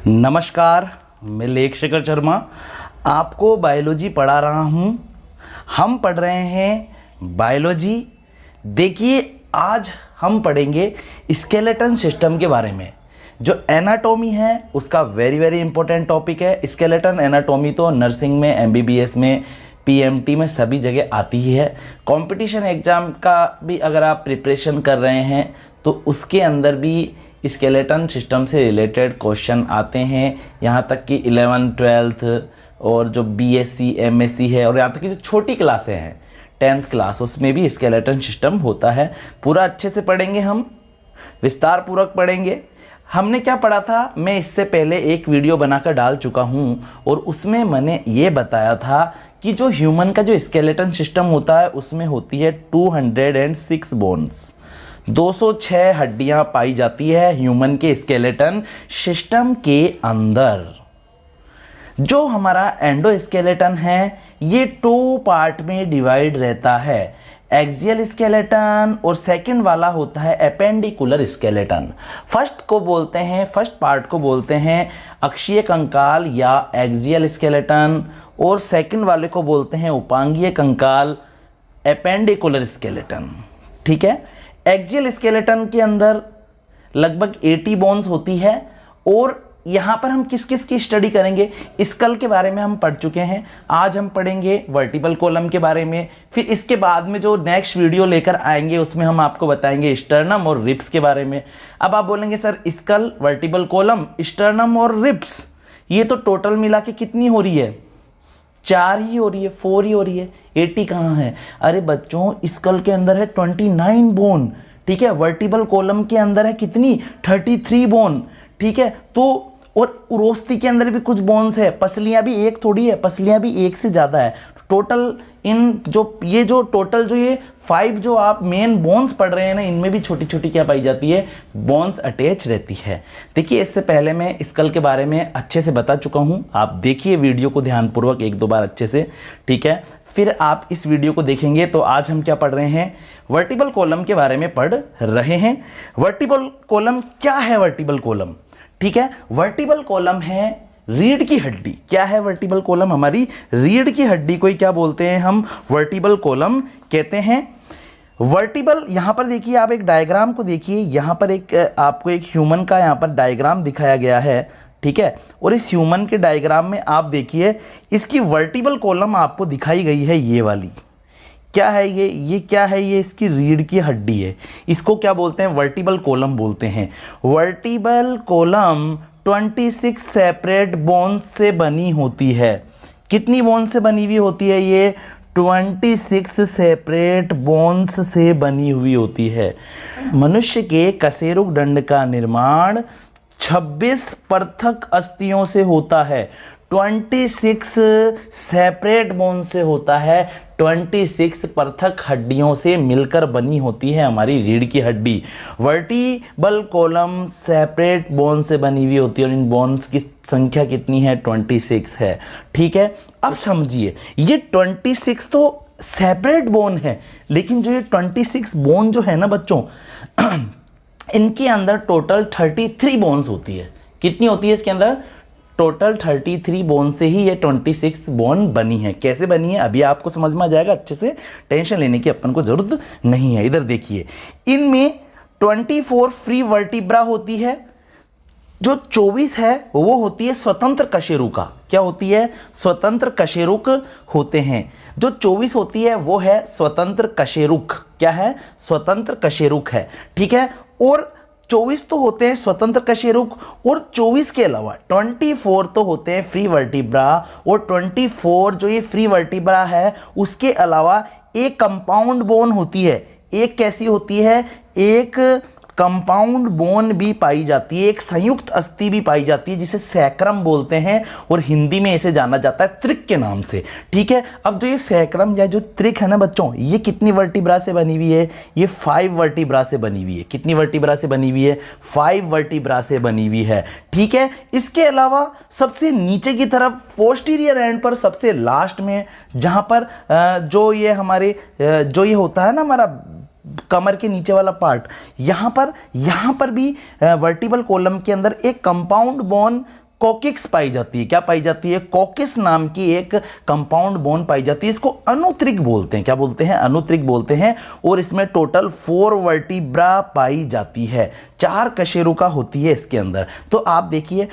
नमस्कार, मैं लेख शेखर शर्मा आपको बायोलॉजी पढ़ा रहा हूँ। हम पढ़ रहे हैं बायोलॉजी। देखिए, आज हम पढ़ेंगे स्केलेटन सिस्टम के बारे में। जो एनाटॉमी है उसका वेरी इंपॉर्टेंट टॉपिक है। स्केलेटन एनाटॉमी तो नर्सिंग में, एमबीबीएस में, पीएमटी में सभी जगह आती ही है। कंपटीशन एग्ज़ाम का भी अगर आप प्रिपरेशन कर रहे हैं तो उसके अंदर भी स्केलेटन सिस्टम से रिलेटेड क्वेश्चन आते हैं। यहाँ तक कि 11th 12th और जो बीएससी एमएससी है और यहाँ तक कि जो छोटी क्लासें हैं 10th क्लास, उसमें भी स्केलेटन सिस्टम होता है। पूरा अच्छे से पढ़ेंगे, हम विस्तार पूर्वक पढ़ेंगे। हमने क्या पढ़ा था, मैं इससे पहले एक वीडियो बनाकर डाल चुका हूँ और उसमें मैंने ये बताया था कि जो ह्यूमन का जो स्केलेटन सिस्टम होता है उसमें होती है 206 बोन्स, 206 हड्डियां पाई जाती है ह्यूमन के स्केलेटन सिस्टम के अंदर। जो हमारा एंडोस्केलेटन है ये 2 पार्ट में डिवाइड रहता है, एक्सियल स्केलेटन और सेकंड वाला होता है एपेंडिकुलर स्केलेटन। फर्स्ट पार्ट को बोलते हैं अक्षीय कंकाल या एक्सियल स्केलेटन और सेकंड वाले को बोलते हैं उपांगीय कंकाल, एपेंडिकुलर स्केलेटन। ठीक है। एक्सियल स्केलेटन के अंदर लगभग 80 बोन्स होती है और यहाँ पर हम किस किस की स्टडी करेंगे, स्कल के बारे में हम पढ़ चुके हैं। आज हम पढ़ेंगे वर्टिबल कॉलम के बारे में। फिर इसके बाद में जो नेक्स्ट वीडियो लेकर आएंगे उसमें हम आपको बताएंगे स्टर्नम और रिब्स के बारे में। अब आप बोलेंगे sir skull, vertebral column, sternum और रिब्स ये तो टोटल मिला के कितनी हो रही है? 4 ही हो रही है, 4 ही हो रही है, 80 कहाँ है? अरे बच्चों, स्कल के अंदर है 29 बोन। ठीक है। वर्टिबल कॉलम के अंदर है कितनी? 33 बोन। ठीक है। तो और उरोस्थी के अंदर भी कुछ बोन्स है, पसलियां भी एक थोड़ी है, पसलियां भी एक से ज़्यादा है। टोटल इन जो टोटल जो ये 5 जो आप मेन बोन्स पढ़ रहे हैं ना, इनमें भी छोटी छोटी क्या पाई जाती है? बोन्स अटैच रहती है। देखिए, इससे पहले मैं स्कल के बारे में अच्छे से बता चुका हूँ। आप देखिए वीडियो को ध्यानपूर्वक 1-2 बार अच्छे से। ठीक है। फिर आप इस वीडियो को देखेंगे तो आज हम क्या पढ़ रहे हैं? वर्टिबल कॉलम के बारे में पढ़ रहे हैं। वर्टिबल कॉलम क्या है? वर्टिबल कॉलम, ठीक है, वर्टिबल कॉलम है रीढ़ की हड्डी। क्या है वर्टिबल कॉलम? हमारी रीढ़ की हड्डी को ही क्या बोलते हैं हम? वर्टिबल कॉलम कहते हैं। वर्टिबल, यहां पर देखिए, आप एक डायग्राम को देखिए। यहां पर आपको एक ह्यूमन का यहां पर डायग्राम दिखाया गया है। ठीक है। और इस ह्यूमन के डायग्राम में आप देखिए, इसकी वर्टिबल कॉलम आपको दिखाई गई है ये वाली। क्या है ये क्या है? ये इसकी रीढ़ की हड्डी है। इसको क्या बोलते हैं? वर्टिबल कॉलम बोलते हैं। वर्टिबल कॉलम 26 सेपरेट बोन्स से बनी होती है। कितनी बोन्स से बनी हुई होती है ये? 26 सेपरेट बोन्स से बनी हुई होती है। मनुष्य के कशेरुक दंड का निर्माण 26 पृथक अस्थियों से होता है। 26 सेपरेट बोन से होता है। 26 पृथक हड्डियों से मिलकर बनी होती है हमारी रीढ़ की हड्डी। वर्टिबल कॉलम सेपरेट बोन से बनी हुई होती है और इन बोन्स की संख्या कितनी है? 26 है। ठीक है। अब समझिए, ये 26 तो सेपरेट बोन है, लेकिन जो ये 26 बोन जो है ना बच्चों, इनके अंदर टोटल 33 बोन्स होती है। कितनी होती है इसके अंदर? टोटल 33 बोन से ही ये 26 बोन बनी है। कैसे बनी है अभी आपको समझ में आ जाएगा अच्छे से, टेंशन लेने की अपन को जरूरत नहीं है। इधर देखिए, इनमें 24 फ्री वर्टिब्रा होती है। जो 24 है वो होती है स्वतंत्र कशेरुका। क्या होती है? स्वतंत्र कशेरुक होते हैं। जो 24 होती है वो है स्वतंत्र कशेरुक। क्या है? स्वतंत्र कशेरुक है। ठीक है। और 24 तो होते हैं स्वतंत्र कशेरुक और 24 के अलावा 24 तो होते हैं फ्री वर्टिब्रा। और 24 जो ये फ्री वर्टिब्रा है उसके अलावा एक कंपाउंड बोन होती है। एक कैसी होती है? एक कंपाउंड बोन भी पाई जाती है, एक संयुक्त अस्थि भी पाई जाती है जिसे सैक्रम बोलते हैं और हिंदी में इसे जाना जाता है त्रिक के नाम से। ठीक है। अब जो ये सैक्रम या जो त्रिक है ना बच्चों, ये कितनी वर्टिब्रा से बनी हुई है? ये 5 वर्टिब्रा से बनी हुई है। कितनी वर्टिब्रा से बनी हुई है? 5 वर्टिब्रा से बनी हुई है। ठीक है। इसके अलावा सबसे नीचे की तरफ पोस्टीरियर एंड पर, सबसे लास्ट में, जहां पर जो ये हमारे जो ये होता है ना हमारा कमर के नीचे वाला पार्ट, यहाँ पर भी वर्टिबल कॉलम के अंदर एक कंपाउंड बोन कोकिक्स पाई जाती है। क्या पाई जाती है? कोकिस नाम की एक कंपाउंड बोन पाई जाती है। इसको अनुत्रिक बोलते हैं। क्या बोलते हैं? अनुत्रिक बोलते हैं। और इसमें टोटल 4 वर्टिब्रा पाई जाती है। 4 कशेरुका होती है इसके अंदर। तो आप देखिए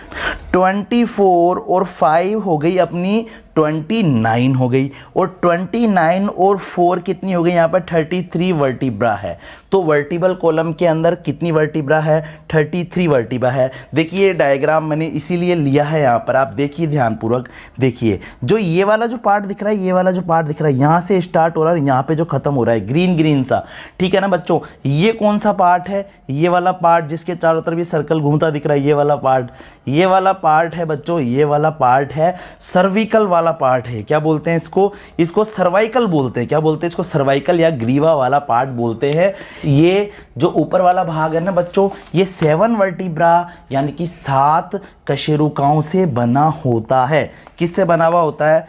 24 और 5 हो गई अपनी 29 हो गई, और 29 और 4 कितनी हो गई? यहाँ पर 33 वर्टिब्रा है। तो वर्टिबल कॉलम के अंदर कितनी वर्टिब्रा है? 33 वर्टिब्रा है। देखिए डायग्राम मैंने इसीलिए लिया है यहाँ पर, आप देखिए ध्यानपूर्वक देखिए। जो ये वाला जो पार्ट दिख रहा है, ये वाला जो पार्ट दिख रहा है, यहाँ से स्टार्ट हो रहा है, यहाँ पे जो खत्म हो रहा है ग्रीन ग्रीन सा, ठीक है ना बच्चों। ये कौन सा पार्ट है? ये वाला पार्ट जिसके चारों तरफ ये सर्कल घूमता दिख रहा है, ये वाला पार्ट। ये वाला पार्ट है बच्चों, ये वाला पार्ट है सर्विकल वाला पार्ट है। क्या बोलते हैं इसको? इसको सर्वाइकल बोलते हैं। क्या बोलते हैं इसको? सर्वाइकल या ग्रीवा वाला पार्ट बोलते हैं। ये जो ऊपर वाला भाग है ना बच्चों, ये 7 वर्टिब्रा यानी कि 7 कशेरुकाओं से बना होता है। किससे बना हुआ होता है?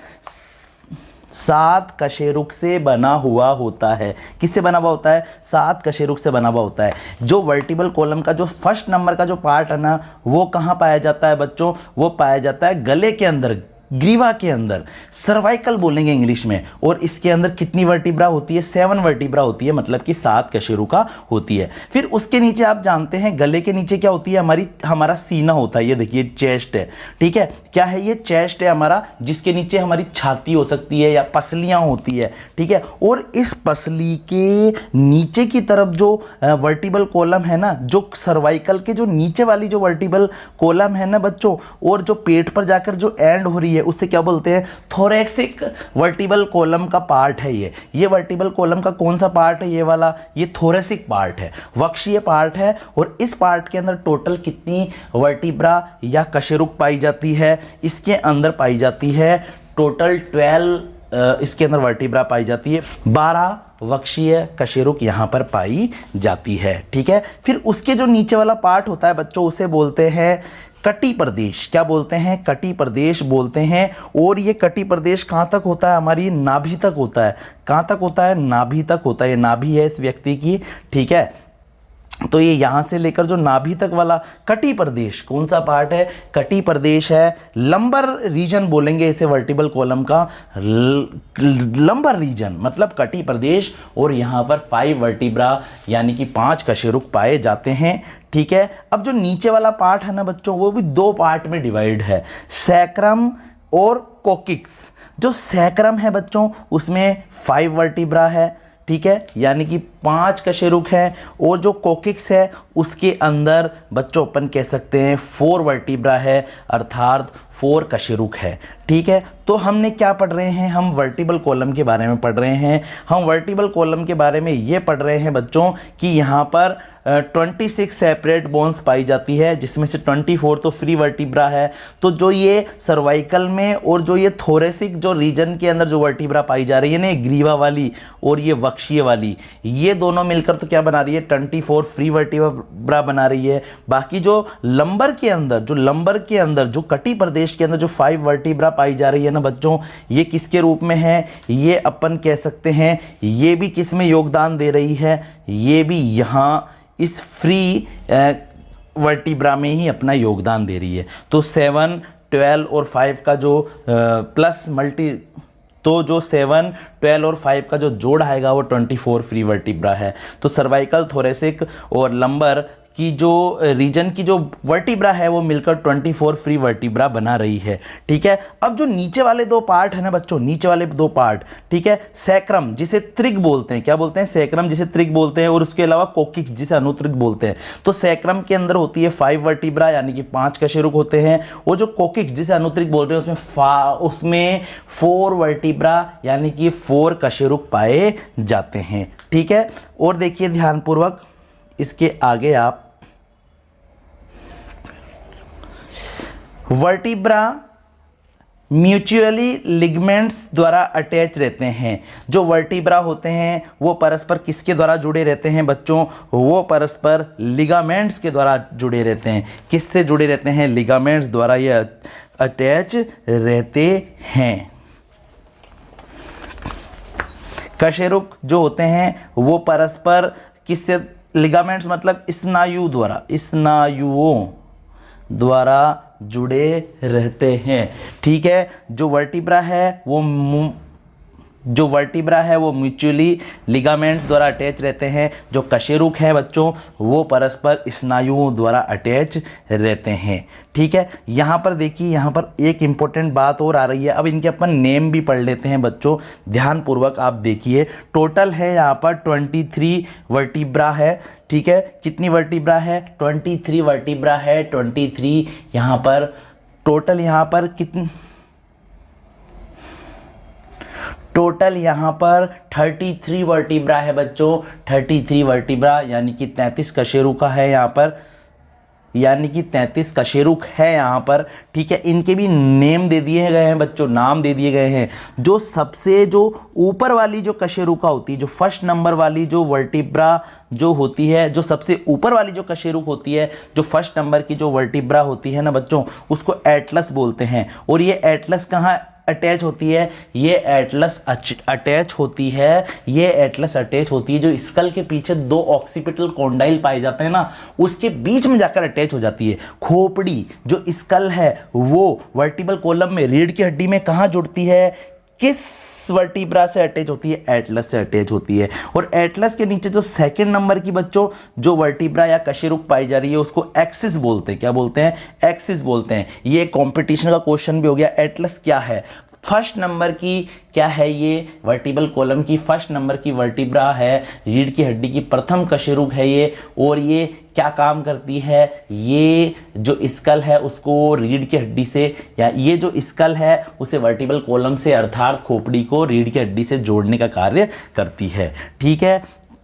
7 कशेरुक से बना हुआ होता है। किससे बना हुआ होता है? 7 कशेरुक से बना हुआ होता है। जो वर्टिबल कॉलम का जो फर्स्ट नंबर का जो पार्ट है ना, वो कहाँ पाया जाता है बच्चों? वो पाया जाता है गले के अंदर, ग्रीवा के अंदर, सर्वाइकल बोलेंगे इंग्लिश में। और इसके अंदर कितनी वर्टिब्रा होती है? 7 वर्टिब्रा होती है, मतलब कि 7 कशेरुका होती है। फिर उसके नीचे आप जानते हैं गले के नीचे क्या होती है? हमारा सीना होता है। ये देखिए चेस्ट है, ठीक है। क्या है ये? चेस्ट है हमारा, जिसके नीचे हमारी छाती हो सकती है या पसलियां होती है, ठीक है। और इस पसली के नीचे की तरफ जो वर्टिबल कॉलम है ना, जो सर्वाइकल के जो नीचे वाली जो वर्टिबल कॉलम है ना बच्चों, और जो पेट पर जाकर जो एंड हो रही है, उससे क्या बोलते हैं? थोरेसिक वर्टिबल कॉलम का पार्ट है ये वर्टिबल कॉलम का कौन सा पार्ट है? ये वाला, ये थोरेसिक पार्ट है, वक्षीय पार्ट है। और इस पार्ट के अंदर टोटल कितनी वर्टिब्रा या कशेरुक पाई जाती है? इसके अंदर पाई जाती है टोटल 12 इसके अंदर वर्टिब्रा पाई जाती है। 12 वक्षीय कशेरुक यहाँ पर पाई जाती है, ठीक है। फिर उसके जो नीचे वाला पार्ट होता है बच्चों, उसे बोलते हैं कटी प्रदेश। क्या बोलते हैं? कटी प्रदेश बोलते हैं। और ये कटी प्रदेश कहाँ तक होता है? हमारी नाभि तक होता है। कहाँ तक होता है? नाभि तक होता है। ये नाभि है इस व्यक्ति की, ठीक है। तो ये यहाँ से लेकर जो नाभि तक वाला कटी प्रदेश कौन सा पार्ट है? कटी प्रदेश है। लंबर रीजन बोलेंगे इसे वर्टिबल कॉलम का, लंबर रीजन मतलब कटी प्रदेश। और यहाँ पर 5 वर्टिब्रा यानी कि 5 कशेरुक पाए जाते हैं, ठीक है। अब जो नीचे वाला पार्ट है ना बच्चों, वो भी 2 पार्ट में डिवाइड है, सैक्रम और कोकिक्स। जो सैक्रम है बच्चों, उसमें 5 वर्टिब्रा है, ठीक है, यानी कि 5 कशेरुक है। और जो कोकिक्स है उसके अंदर बच्चों अपन कह सकते हैं 4 वर्टिब्रा है, अर्थात 4 कशेरुक है, ठीक है। तो हमने क्या पढ़ रहे हैं? हम वर्टिबल कॉलम के बारे में पढ़ रहे हैं। हम वर्टिबल कॉलम के बारे में ये पढ़ रहे हैं बच्चों कि यहाँ पर 26 सेपरेट बोन्स पाई जाती है, जिसमें से 24 तो फ्री वर्टिब्रा है। तो जो ये सर्वाइकल में और जो ये थोरेसिक जो रीजन के अंदर जो वर्टिब्रा पाई जा रही है ना, ग्रीवा वाली और ये वक्षीय वाली, ये दोनों मिलकर तो क्या बना रही है? 24 फ्री वर्टिब्रा बना रही है। बाकी जो लंबर के अंदर जो कटी प्रदेश के अंदर जो 5 वर्टिब्रा पाई जा रही है ना बच्चों, ये किसके रूप में है? ये अपन कह सकते हैं ये भी किस में योगदान दे रही है? ये भी यहाँ इस फ्री वर्टिब्रा में ही अपना योगदान दे रही है। तो 7, 12 और 5 का जो प्लस मल्टी, तो जो 7, 12 और 5 का जो जोड़ आएगा वो 24 फ्री वर्टिब्रा है। तो सर्वाइकल, थोरेसिक और लंबर की जो रीजन की जो वर्टिब्रा है वो मिलकर 24 फ्री वर्टिब्रा बना रही है, ठीक है। अब जो नीचे वाले 2 पार्ट है ना बच्चों, नीचे वाले 2 पार्ट, ठीक है, सैक्रम जिसे त्रिक बोलते हैं। क्या बोलते हैं? सैक्रम जिसे त्रिक बोलते हैं। और उसके अलावा कोकिक्स जिसे अनुत्रिक बोलते हैं। तो सैक्रम के अंदर होती है 5 वर्टिब्रा यानी कि 5 कशेरुक होते हैं। और जो कोकिक्स जिसे अनुत्रिक बोलते हैं उसमें 4 वर्टिब्रा यानी कि 4 कशेरुक पाए जाते हैं, ठीक है। और देखिए ध्यानपूर्वक इसके आगे आप वर्टिब्रा म्यूचुअली लिगमेंट्स द्वारा अटैच रहते हैं। जो वर्टिब्रा होते हैं वो परस्पर किसके द्वारा जुड़े रहते हैं बच्चों? वो परस्पर लिगामेंट्स के द्वारा जुड़े रहते हैं। किससे जुड़े रहते हैं? लिगामेंट्स द्वारा ये अटैच रहते हैं। कशेरुक जो होते हैं वो परस्पर किससे? लिगामेंट्स मतलब स्नायुओं द्वारा जुड़े रहते हैं। ठीक है, जो वर्टिब्रा है वो म्यूचुअली लिगामेंट्स द्वारा अटैच रहते हैं। जो कशेरुक है बच्चों वो परस्पर स्नायुओं द्वारा अटैच रहते हैं। ठीक है, यहाँ पर देखिए, यहाँ पर एक इम्पोर्टेंट बात और आ रही है। अब इनके अपन नेम भी पढ़ लेते हैं बच्चों, ध्यानपूर्वक आप देखिए। टोटल है यहाँ पर 23 वर्टिब्रा है। ठीक है, कितनी वर्टिब्रा है? 23 वर्टिब्रा है। 23 यहाँ पर टोटल, यहाँ पर कितनी टोटल यहाँ पर 33 वर्टिब्रा है बच्चों। 33 वर्टिब्रा यानी कि 33 कशेरुका है यहाँ पर, यानी कि 33 कशेरुक है यहाँ पर। ठीक है, इनके भी नेम दे दिए गए हैं बच्चों, नाम दे दिए गए हैं। जो सबसे जो ऊपर वाली जो कशेरुका होती है, जो फर्स्ट नंबर वाली जो वर्टिब्रा जो होती है, जो सबसे ऊपर वाली जो कशेरुक होती है, जो फर्स्ट नंबर की जो वर्टिब्रा होती है ना बच्चों, उसको एटलस बोलते हैं। और ये एटलस कहाँ अटैच होती है? ये एटलस अटैच होती है, ये एटलस अटैच होती है जो स्कल के पीछे 2 ऑक्सीपिटल कॉन्डाइल पाए जाते हैं ना, उसके बीच में जाकर अटैच हो जाती है। खोपड़ी जो स्कल है वो वर्टिब्रल कॉलम में रीढ़ की हड्डी में कहाँ जुड़ती है? किस वर्टिब्रा से अटैच होती है? एटलस से अटैच होती है। और एटलस के नीचे जो सेकंड नंबर की बच्चों जो वर्टिब्रा या कशेरुक पाई जा रही है उसको एक्सिस बोलते हैं। क्या बोलते हैं? एक्सिस बोलते हैं। ये कंपटीशन का क्वेश्चन भी हो गया। एटलस क्या है? फर्स्ट नंबर की क्या है? ये वर्टिब्रल कॉलम की फर्स्ट नंबर की वर्टिब्रा है, रीढ़ की हड्डी की प्रथम कशेरुक है ये। और ये क्या काम करती है? ये जो स्कल है उसको रीढ़ की हड्डी से, या ये जो स्कल है उसे वर्टिब्रल कॉलम से अर्थात खोपड़ी को रीढ़ की हड्डी से जोड़ने का कार्य करती है। ठीक है,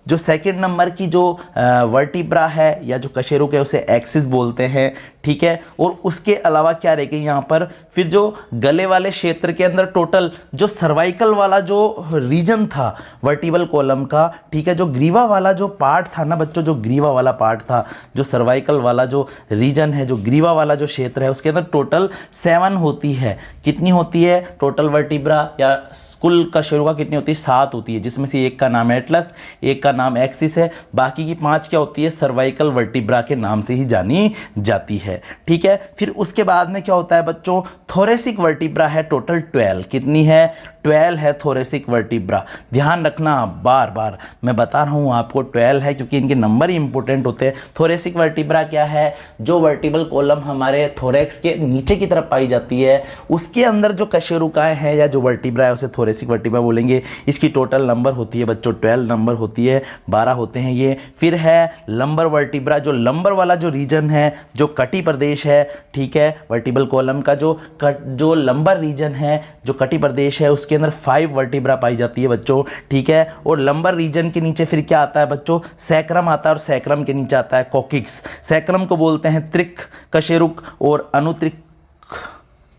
जो सेकंड नंबर की जो वर्टिब्रा है या जो कशेरुक है उसे एक्सिस बोलते हैं। ठीक है, और उसके अलावा क्या रह गई यहाँ पर? फिर जो गले वाले क्षेत्र के अंदर टोटल जो सर्वाइकल वाला जो रीजन था वर्टिब्रल कॉलम का, ठीक है, जो ग्रीवा वाला जो पार्ट था ना बच्चों, जो ग्रीवा वाला पार्ट था, जो सर्वाइकल वाला जो रीजन है, जो ग्रीवा वाला जो क्षेत्र है, उसके अंदर टोटल 7 होती है। कितनी होती है टोटल वर्टिब्रा या कुल कशेरुका कितनी होती है? 7 होती है, जिसमें से एक का नाम एटलस, एक का नाम एक्सिस है, बाकी की 5 क्या होती है? सर्वाइकल वर्टिब्रा के नाम से ही जानी जाती है। ठीक है, फिर उसके बाद में क्या होता है बच्चों? थोरेसिक वर्टिब्रा है टोटल 12। कितनी है? 12 है थोरेसिक वर्टिब्रा। ध्यान रखना, बार बार मैं बता रहा हूँ आपको 12 है क्योंकि इनके नंबर ही इंपॉर्टेंट होते हैं। थोरेसिक वर्टिब्रा क्या है? जो वर्टिब्रल कॉलम हमारे थोरेक्स के नीचे की तरफ पाई जाती है उसके अंदर जो कशेरुकाएं हैं या जो वर्टिब्रा है उसे थोरेसिक वर्टिब्रा बोलेंगे। इसकी टोटल नंबर होती है बच्चों 12 नंबर होती है, 12 होते हैं ये। फिर है लंबर वर्टिब्रा, जो लंबर वाला जो रीजन है, जो कटी प्रदेश है, ठीक है, वर्टिब्रल कॉलम का जो लंबर रीजन है, जो कटी प्रदेश है, उसके अंदर 5 वर्टिब्रा पाई जाती है बच्चों। ठीक है, और लंबर रीजन के नीचे फिर क्या आता है बच्चों? सैक्रम आता है, और सैक्रम के नीचे आता है कोकिक्स। सैक्रम को बोलते हैं त्रिक कशेरुक और अनुत्रिक,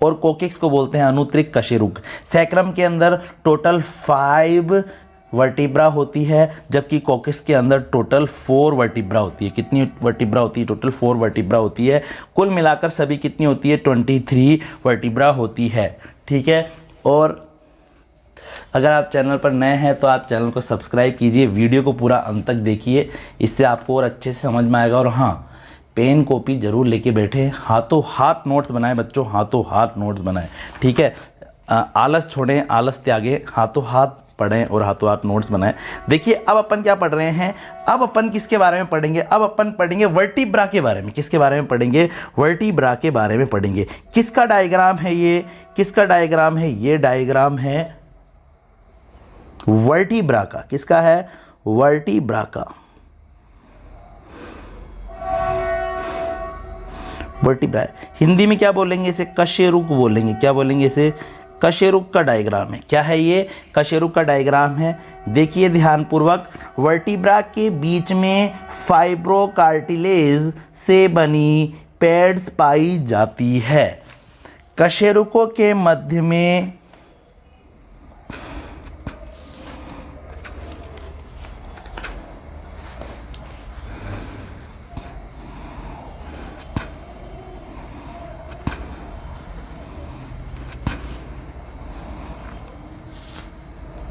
और कोकिक्स को बोलते हैं अनुत्रिक कशेरुक। सैक्रम के अंदर टोटल 5 वर्टिब्रा होती है, जबकि कोकिक्स के अंदर टोटल 4 वर्टिब्रा होती है। कितनी वर्टिब्रा होती है? टोटल 4 वर्टिब्रा होती है। कुल मिलाकर सभी कितनी होती है? 23 वर्टिब्रा होती है। ठीक है, और अगर आप चैनल पर नए हैं तो आप चैनल को सब्सक्राइब कीजिए, वीडियो को पूरा अंत तक देखिए, इससे आपको और अच्छे से समझ में आएगा। और हाँ, पेन कॉपी जरूर लेके बैठे, हाथों हाथ नोट्स बनाएं बच्चों, हाथों हाथ नोट्स बनाएं। ठीक है, आलस छोड़ें, आलस त्यागें, हाथों हाथ पढ़ें और हाथों हाथ नोट्स बनाएं। देखिए अब अपन क्या पढ़ रहे हैं? अब अपन किसके बारे में पढ़ेंगे? अब अपन पढ़ेंगे वर्टिब्रा के बारे में। किसके बारे में पढ़ेंगे? वर्टिब्रा के बारे में पढ़ेंगे। किसका डायग्राम है ये? किसका डायग्राम है ये? डायग्राम है वर्टिब्रा का। किसका है? वर्टिब्रा का। वर्टिब्रा हिंदी में क्या बोलेंगे इसे? कशेरुक बोलेंगे। क्या बोलेंगे इसे? कशेरुक का डायग्राम है। क्या है ये? कशेरुक का डायग्राम है। देखिए ध्यानपूर्वक, वर्टिब्रा के बीच में फाइब्रोकार्टिलेज से बनी पैड्स पाई जाती है। कशेरुकों के मध्य में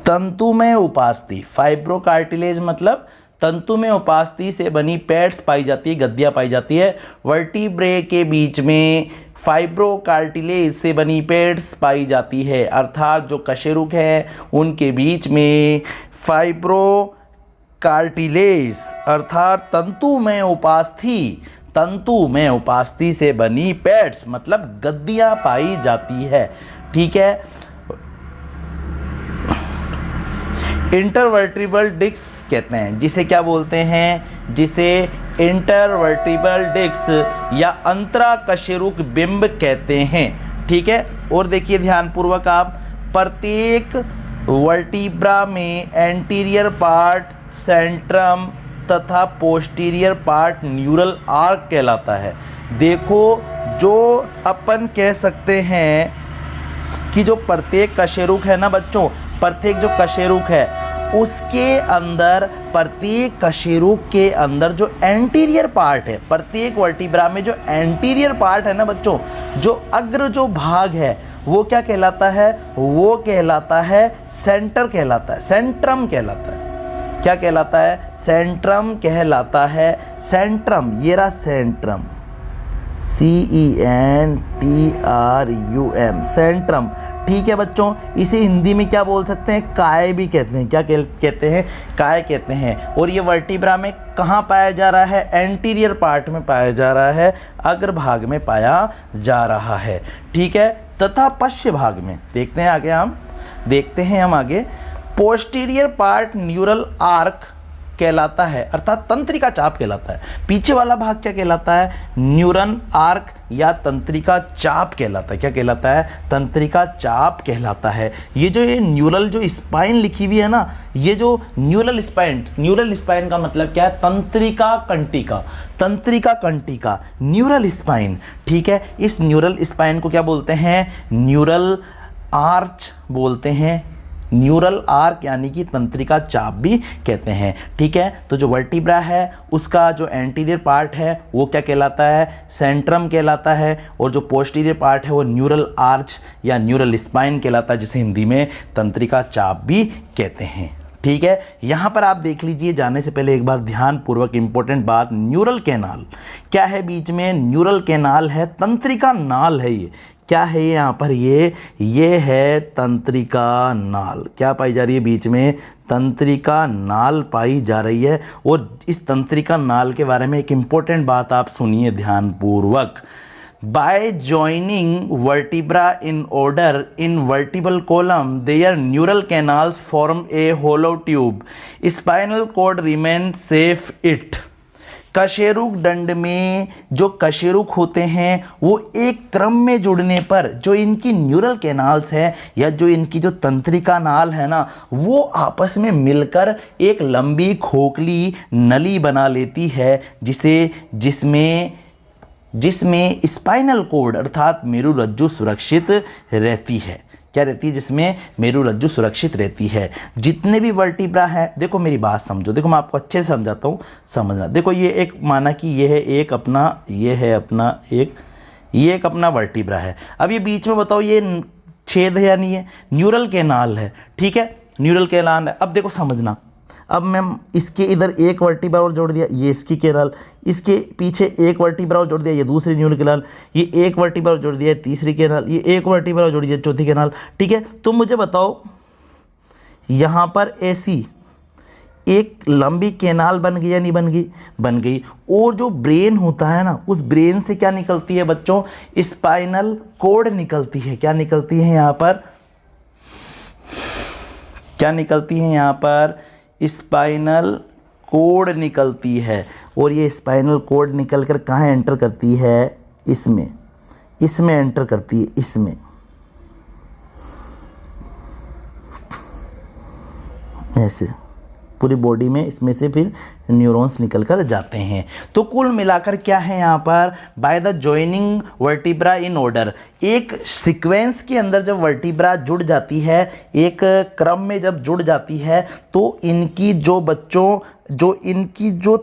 तंतुमय उपास्थि, फाइब्रोकार्टिलेज मतलब तंतुमय उपास्थि से बनी पैड्स पाई जाती है, गद्दियाँ पाई जाती है। वर्टिब्रे के बीच में फाइब्रोकार्टिलेज से बनी पेड्स पाई जाती है, अर्थात जो कशेरुक है उनके बीच में फाइब्रोकार्टिलेज अर्थात तंतु में उपास्थि से बनी पैड्स मतलब गद्दियां पाई जाती है। ठीक है। इंटरवर्टिब्रल डिस्क कहते हैं, जिसे क्या बोलते हैं, जिसे इंटरवर्टिब्रल डिस्क या अंतराकशेरुक बिंब कहते हैं। ठीक है। और देखिए ध्यानपूर्वक आप, प्रत्येक वर्टिब्रा में एंटीरियर पार्ट सेंट्रम तथा पोस्टीरियर पार्ट न्यूरल आर्क कहलाता है। देखो, जो अपन कह सकते हैं कि जो प्रत्येक कशेरुक है ना बच्चों, प्रत्येक जो कशेरुक है उसके अंदर, प्रत्येक कशेरुक के अंदर जो एंटीरियर पार्ट है, प्रत्येक वर्टिब्रा में जो एंटीरियर पार्ट है ना बच्चों, जो अग्र जो भाग है वो क्या कहलाता है, वो कहलाता है सेंटर कहलाता है, सेंट्रम कहलाता है। क्या कहलाता है? सेंट्रम कहलाता है। सेंट्रम, ये रहा सेंट्रम, CENTRUM, सेंट्रम। ठीक है बच्चों, इसे हिंदी में क्या बोल सकते हैं? काय भी कहते हैं। क्या कहते हैं? काय कहते हैं। और ये वर्टिब्रा में कहाँ पाया जा रहा है? एंटीरियर पार्ट में पाया जा रहा है, अग्रभाग में पाया जा रहा है। ठीक है। तथा पश्च भाग में देखते हैं आगे, हम देखते हैं आगे, पोस्टीरियर पार्ट न्यूरल आर्क कहलाता है, अर्थात तंत्रिका चाप कहलाता है। पीछे वाला भाग क्या कहलाता है? न्यूरन आर्क या तंत्रिका चाप कहलाता है। क्या कहलाता है? तंत्रिका चाप कहलाता है। ये न्यूरल जो स्पाइन लिखी हुई है ना, ये जो न्यूरल स्पाइन का मतलब क्या है? तंत्रिका कंटिका, तंत्रिका कंटिका, न्यूरल स्पाइन। ठीक है। इस न्यूरल स्पाइन को क्या बोलते हैं? न्यूरल आर्च बोलते हैं, न्यूरल आर्क यानी कि तंत्रिका चाप भी कहते हैं। ठीक है। तो जो वर्टिब्रा है उसका जो एंटीरियर पार्ट है वो क्या कहलाता है? सेंट्रम कहलाता है। और जो पोस्टीरियर पार्ट है वो न्यूरल आर्च या न्यूरल स्पाइन कहलाता है, जिसे हिंदी में तंत्रिका चाप भी कहते हैं। ठीक है। यहाँ पर आप देख लीजिए, जाने से पहले एक बार ध्यानपूर्वक इंपॉर्टेंट बात, न्यूरल कैनाल क्या है बीच में? न्यूरल कैनाल है, तंत्रिका नाल है। ये क्या है? यहाँ पर ये है तंत्रिका नाल। क्या पाई जा रही है बीच में? तंत्रिका नाल पाई जा रही है। और इस तंत्रिका नाल के बारे में एक इम्पोर्टेंट बात आप सुनिए ध्यानपूर्वक। By joining vertebra in order in vertebral column, their neural canals form a hollow tube. Spinal cord remains safe it. कशेरुक दंड में जो कशेरुक होते हैं वो एक क्रम में जुड़ने पर जो इनकी न्यूरल कैनाल्स है या जो इनकी जो तंत्रिका नाल है ना, वो आपस में मिलकर एक लंबी खोखली नली बना लेती है, जिसमें स्पाइनल कोड अर्थात मेरुरज्जु सुरक्षित रहती है। क्या रहती है? जिसमें मेरुरज्जु सुरक्षित रहती है। जितने भी वर्टिब्रा हैं, देखो मेरी बात समझो, देखो मैं आपको अच्छे से समझाता हूँ, समझना। देखो ये एक, माना कि ये है एक अपना, ये एक अपना वर्टिब्रा है। अब ये बीच में बताओ ये छेद है या नहीं है? न्यूरल कैनाल है। ठीक है, न्यूरल कैनाल है। अब देखो समझना, अब मैं इसके इधर एक वर्टिब्रा और जोड़ दिया, ये इसकी कैनाल, इसके पीछे एक वर्टिब्रा और जोड़ दिया, ये दूसरी न्यूरल कैनाल, ये एक वर्टिब्रा और जोड़ दिया, तीसरी कैनाल, ये एक वर्टिब्रा और जोड़ दिया, चौथी कैनाल। ठीक है। तुम मुझे बताओ, यहाँ पर ऐसी एक लंबी कैनाल बन गई या नहीं बन गई? बन गई। और जो ब्रेन होता है ना, उस ब्रेन से क्या निकलती है बच्चों? स्पाइनल कोड निकलती है। क्या निकलती है यहाँ पर? क्या निकलती है यहाँ पर? स्पाइनल कोड निकलती है। और ये स्पाइनल कोड निकल कर कहाँ एंटर करती है? इसमें एंटर करती है, इसमें। ऐसे पूरी बॉडी में इसमें से फिर न्यूरॉन्स निकल कर जाते हैं। तो कुल मिलाकर क्या है यहाँ पर? By the joining vertebra in order, एक सीक्वेंस के अंदर जब वर्टिब्रा जुड़ जाती है, एक क्रम में जब जुड़ जाती है, तो इनकी जो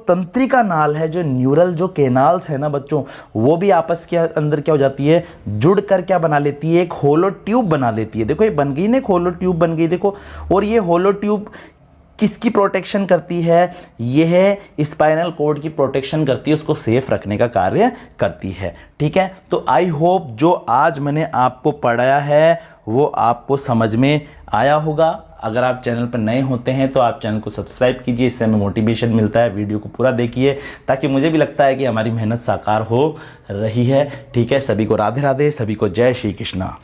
तंत्रिका नाल है, जो न्यूरल जो कैनाल्स है ना बच्चों, वो भी आपस के अंदर क्या हो जाती है? जुड़ कर क्या बना लेती है? एक होलो ट्यूब बना लेती है। देखो ये बन गई ना, एक होलो ट्यूब बन गई, देखो। और ये होलो ट्यूब किसकी प्रोटेक्शन करती है? यह स्पाइनल कॉर्ड की प्रोटेक्शन करती है, उसको सेफ रखने का कार्य करती है। ठीक है, तो आई होप जो आज मैंने आपको पढ़ाया है वो आपको समझ में आया होगा। अगर आप चैनल पर नए होते हैं तो आप चैनल को सब्सक्राइब कीजिए, इससे हमें मोटिवेशन मिलता है। वीडियो को पूरा देखिए ताकि मुझे भी लगता है कि हमारी मेहनत साकार हो रही है। ठीक है, सभी को राधे राधे, सभी को जय श्री कृष्णा।